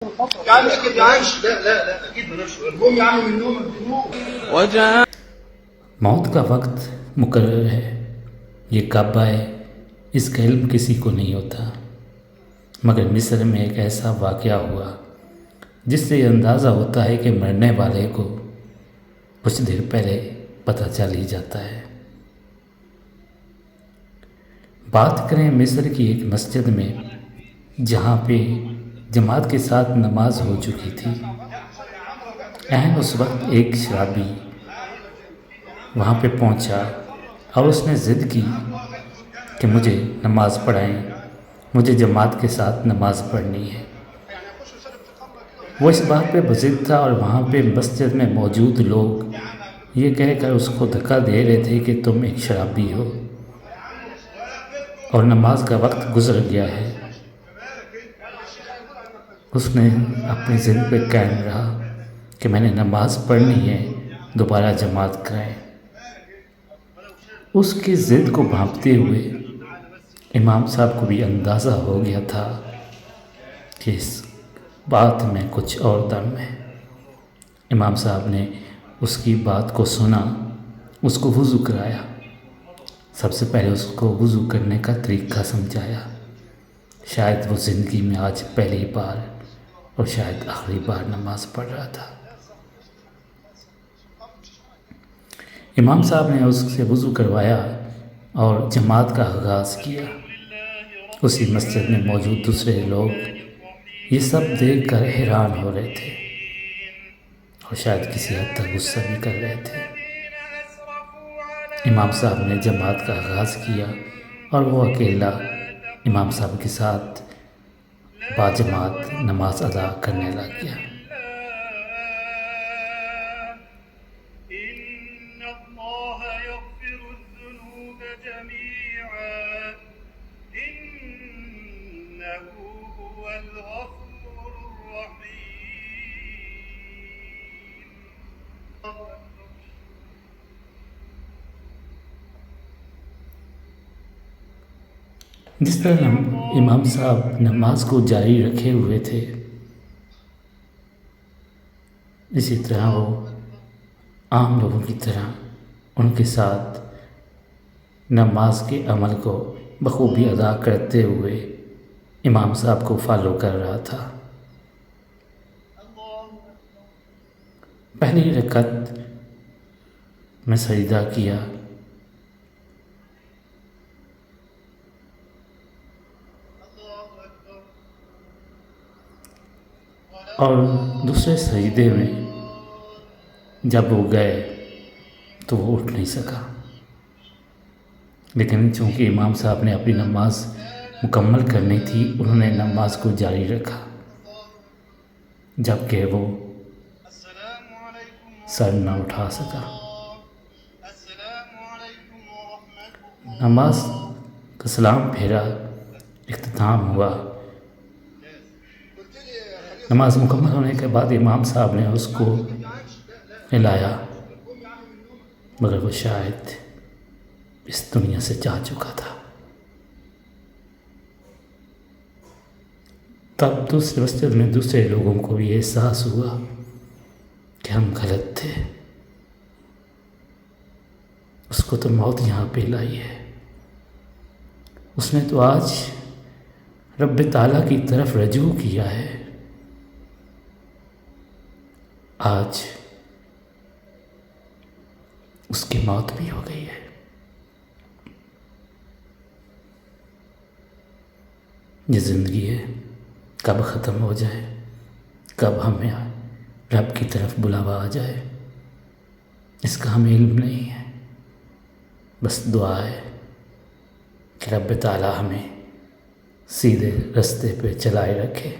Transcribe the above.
يعني مش كده عايش. لا لا لا اكيد مالوش. المهم يعني من نوم وجاء मौत का वक्त मुकर्रर है, ये कब आए इसका इल्म किसी को नहीं होता, मगर मिस्र में एक ऐसा वाक़या हुआ जिससे ये अंदाज़ा होता है कि मरने वाले को कुछ देर पहले पता चल ही जाता है। बात करें मिस्र की एक मस्जिद में जहाँ पे जमात के साथ नमाज हो चुकी थी। उस वक्त एक शराबी वहाँ पे पहुँचा और उसने ज़िद की कि मुझे नमाज़ पढ़ाएं, मुझे जमात के साथ नमाज़ पढ़नी है। वो इस बात पे बज़िद था और वहाँ पे मस्जिद में मौजूद लोग ये कहकर उसको धक्का दे रहे थे कि तुम एक शराबी हो और नमाज का वक्त गुज़र गया है। उसने अपनी ज़िद पे कायम रहा कि मैंने नमाज पढ़नी है, दोबारा जमात कराएं। उसकी ज़िद को भांपते हुए इमाम साहब को भी अंदाज़ा हो गया था कि इस बात में कुछ और दम है। इमाम साहब ने उसकी बात को सुना, उसको वज़ू कराया। सबसे पहले उसको वज़ू करने का तरीक़ा समझाया। शायद वो ज़िंदगी में आज पहली बार और शायद आखिरी बार नमाज़ पढ़ रहा था। इमाम साहब ने उससे वज़ू करवाया और जमात का आगाज़ किया। उसी मस्जिद में मौजूद दूसरे लोग ये सब देखकर हैरान हो रहे थे और शायद किसी हद तक गुस्सा भी कर रहे थे। इमाम साहब ने जमात का आगाज़ किया और वो अकेला इमाम साहब के साथ बाजमात नमाज अदा करने लग गया। जिस तरह इमाम साहब नमाज को जारी रखे हुए थे, इसी तरह वो आम लोगों की तरह उनके साथ नमाज के अमल को बखूबी अदा करते हुए इमाम साहब को फॉलो कर रहा था। पहली रकत में सजदा किया और दूसरे सजदे में जब वो गए तो वो उठ नहीं सका, लेकिन चूँकि इमाम साहब ने अपनी नमाज मुकम्मल करनी थी, उन्होंने नमाज को जारी रखा। जबकि वो सर न उठा सका। नमाज का सलाम फेरा इख्तिताम हुआ। नमाज मुकम्मल होने के बाद इमाम साहब ने उसको हिलाया, मगर वो शायद इस दुनिया से जा चुका था। तब दूसरे मस्जिद में दूसरे लोगों को भी एहसास हुआ कि हम गलत थे, उसको तो मौत यहाँ पे लाई है। उसने तो आज रब ताला की तरफ रजू किया है, आज उसकी मौत भी हो गई है। ये ज़िंदगी है, कब ख़त्म हो जाए, कब हमें रब की तरफ बुलावा आ जाए, इसका हमें इल्म नहीं है। बस दुआ है कि रब ताला हमें सीधे रास्ते पे चलाए रखे।